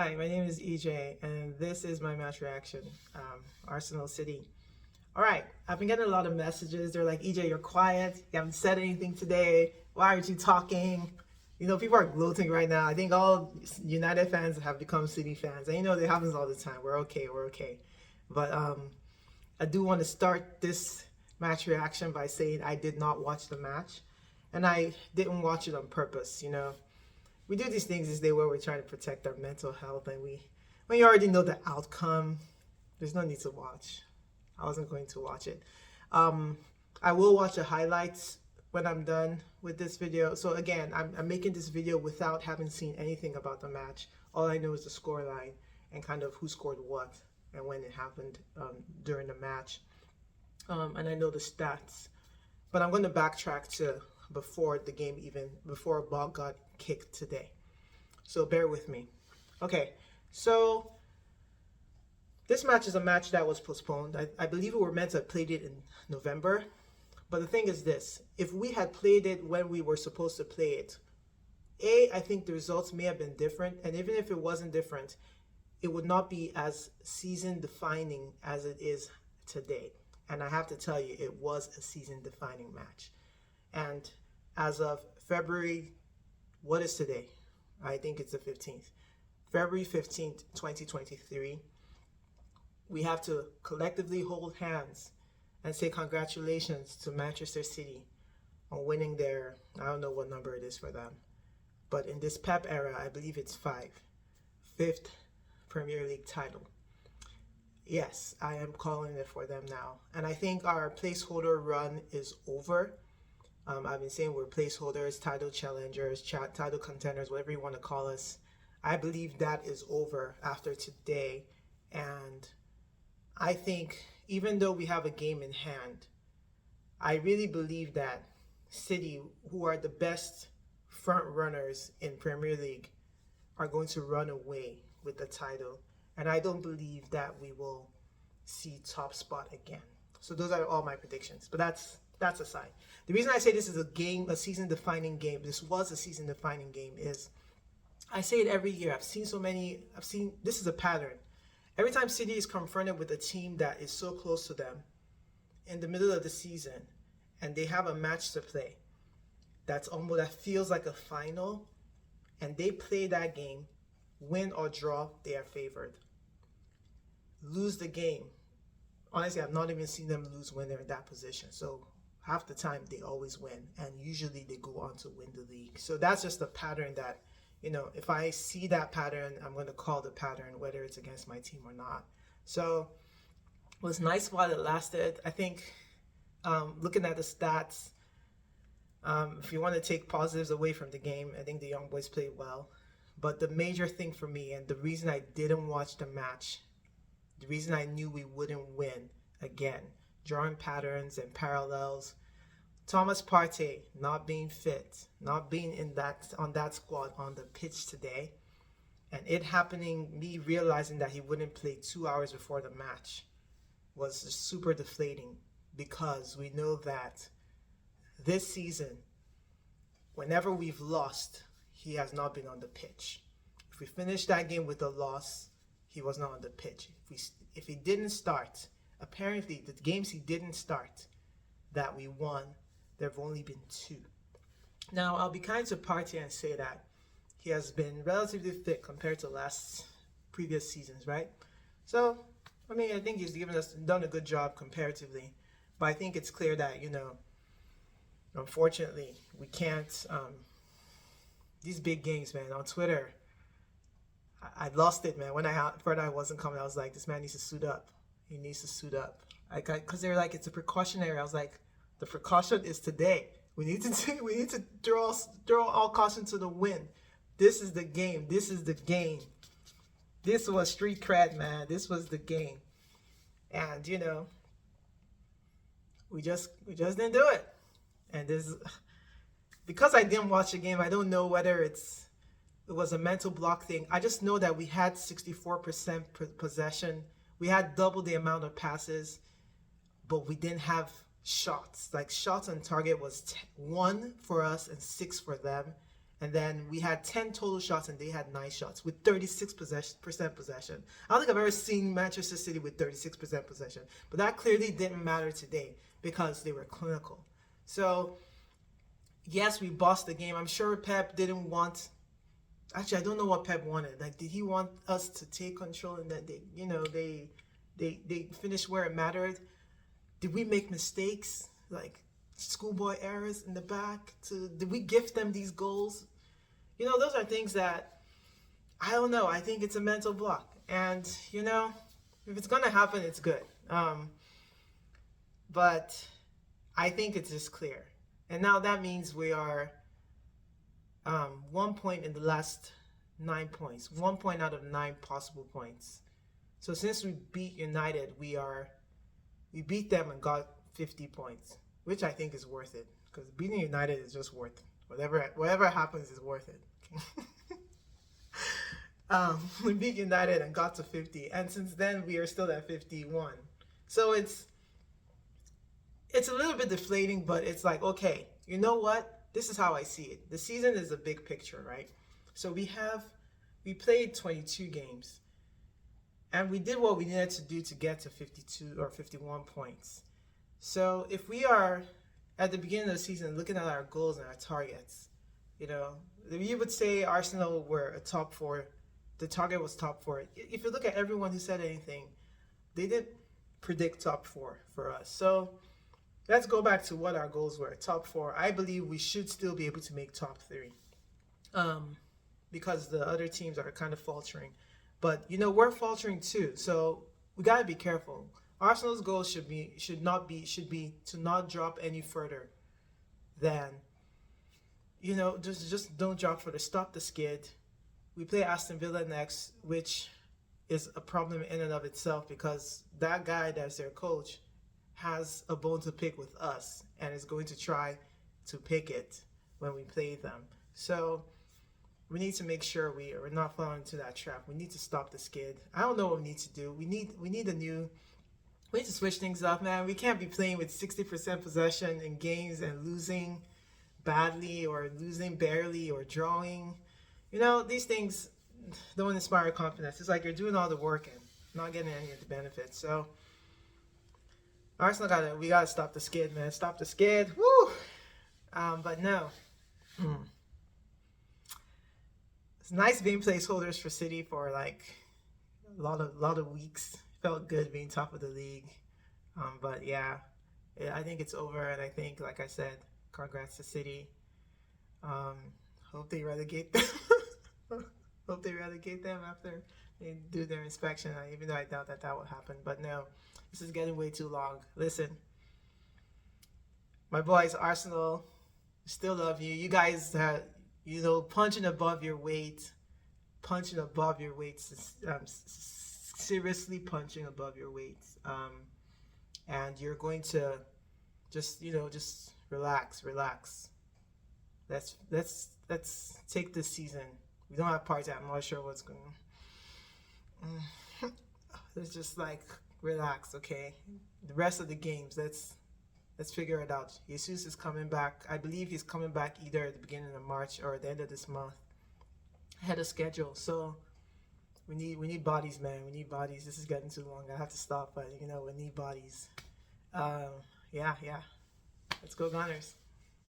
Hi, my name is Eejay, and this is my match reaction. Arsenal City. All right, I've been getting a lot of messages. They're like, Eejay, you're quiet. You haven't said anything today. Why aren't you talking? People are gloating right now. I think all United fans have become City fans, and it happens all the time. We're okay. We're okay. But I do want to start this match reaction by saying I did not watch the match, and I didn't watch it on purpose. We do these things this day where we're trying to protect our mental health, and when you already know the outcome, there's no need to watch. I wasn't going to watch it. I will watch the highlights when I'm done with this video. So again, I'm making this video without having seen anything about the match. All I know is the scoreline and kind of who scored what and when it happened during the match. And I know the stats, but I'm going to backtrack to before the game, even before a ball got kicked today. So bear with me. Okay, so this match is a match that was postponed. I believe we were meant to have played it in November. But the thing is this, if we had played it when we were supposed to play it, I think the results may have been different. And even if it wasn't different, it would not be as season defining as it is today. And I have to tell you, it was a season defining match. And as of February, what is today? I think it's the 15th. February 15th, 2023, we have to collectively hold hands and say congratulations to Manchester City on winning their, I don't know what number it is for them, but in this Pep era, I believe it's fifth Premier League title. Yes, I am calling it for them now. And I think our placeholder run is over. I've been saying we're placeholders, title challengers, title contenders, whatever you want to call us. I believe that is over after today. And I think even though we have a game in hand, I really believe that City, who are the best front runners in Premier League, are going to run away with the title. And I don't believe that we will see top spot again. So those are all my predictions. But that's aside. The reason I say this is a season-defining game, this was a season-defining game, is I say it every year. I've seen this is a pattern. Every time City is confronted with a team that is so close to them in the middle of the season, and they have a match to play that feels like a final, and they play that game, win or draw, they are favored. Lose the game. Honestly, I've not even seen them lose when they're in that position. So half the time they always win, and usually they go on to win the league. So that's just a pattern that, if I see that pattern, I'm going to call the pattern, whether it's against my team or not. So it was nice while it lasted. I think looking at the stats, if you want to take positives away from the game, I think the young boys played well. But the major thing for me, and the reason I didn't watch the match, the reason I knew we wouldn't win again, drawing patterns and parallels, Thomas Partey not being fit, not being on that squad on the pitch today, and it happening, me realizing that he wouldn't play 2 hours before the match was super deflating, because we know that this season, whenever we've lost, he has not been on the pitch. If we finished that game with a loss, he was not on the pitch. If he didn't start, apparently the games he didn't start that we won, there have only been 2. Now, I'll be kind to Partey and say that he has been relatively fit compared to previous seasons, right? So, I think he's done a good job comparatively. But I think it's clear that, unfortunately, we can't, these big games, man, on Twitter, I lost it, man. When I heard I wasn't coming, I was like, this man needs to suit up. He needs to suit up. Because they were like, it's a precautionary. I was like, the precaution is today. We need to throw all caution to the wind. This is the game. This is the game. This was street cred, man. This was the game. And we just didn't do it. And because I didn't watch the game, I don't know whether it was a mental block thing. I just know that we had 64% possession. We had double the amount of passes, but we didn't have shots. Like, shots on target was 1 for us and 6 for them. And then we had 10 total shots and they had 9 shots with 36% possession. I don't think I've ever seen Manchester City with 36% possession. But that clearly didn't matter today because they were clinical. So, yes, we bossed the game. I'm sure Pep didn't want... Actually, I don't know what Pep wanted. Like, did he want us to take control and that they finished where it mattered? Did we make mistakes? Like, schoolboy errors in the back? Did we gift them these goals? Those are things that, I don't know. I think it's a mental block. And, if it's going to happen, it's good. But I think it's just clear. And now that means we are 1 point in the last 9 points. 1 point out of 9 possible points. So since we beat United, we beat them and got 50 points, which I think is worth it. Because beating United is just worth it. Whatever happens is worth it. We beat United and got to 50, and since then we are still at 51. So it's a little bit deflating, but it's like, okay, you know what? This is how I see it. The season is a big picture, right? So we played 22 games, and we did what we needed to do to get to 52 or 51 points. So if we are at the beginning of the season looking at our goals and our targets, you would say Arsenal were a top 4. The target was top 4. If you look at everyone who said anything, they didn't predict top 4 for us. So let's go back to what our goals were. Top 4. I believe we should still be able to make top 3. Because the other teams are kind of faltering. But, we're faltering too. So we got to be careful. Arsenal's goal should be to not drop any further than, just don't drop further. Stop the skid. We play Aston Villa next, which is a problem in and of itself because that guy that's their coach has a bone to pick with us and is going to try to pick it when we play them. So we need to make sure we're not falling into that trap. We need to stop the skid. I don't know what we need to do. We need to switch things up, man. We can't be playing with 60% possession in games and losing badly or losing barely or drawing. These things don't inspire confidence. It's like you're doing all the work and not getting any of the benefits. So Arsenal we gotta stop the skid, man. Stop the skid. Woo! But no. It's nice being placeholders for City for like a lot of weeks. Felt good being top of the league. But yeah, I think it's over, and I think, like I said, congrats to City. Hope they relegate them. Hope they relegate them after they do their inspection, even though I doubt that will happen. But no, this is getting way too long. Listen, my boys, Arsenal, still love you. You guys, punching above your weight, seriously punching above your weight. And you're going to just relax. Let's take this season. We don't have parts. I'm not sure what's going on. It's just like, relax, okay? The rest of the games, let's figure it out. Jesus is coming back. I believe he's coming back either at the beginning of March or at the end of this month. Ahead of schedule. So we need bodies, man. We need bodies. This is getting too long. I have to stop, but we need bodies. Yeah. Let's go Gunners.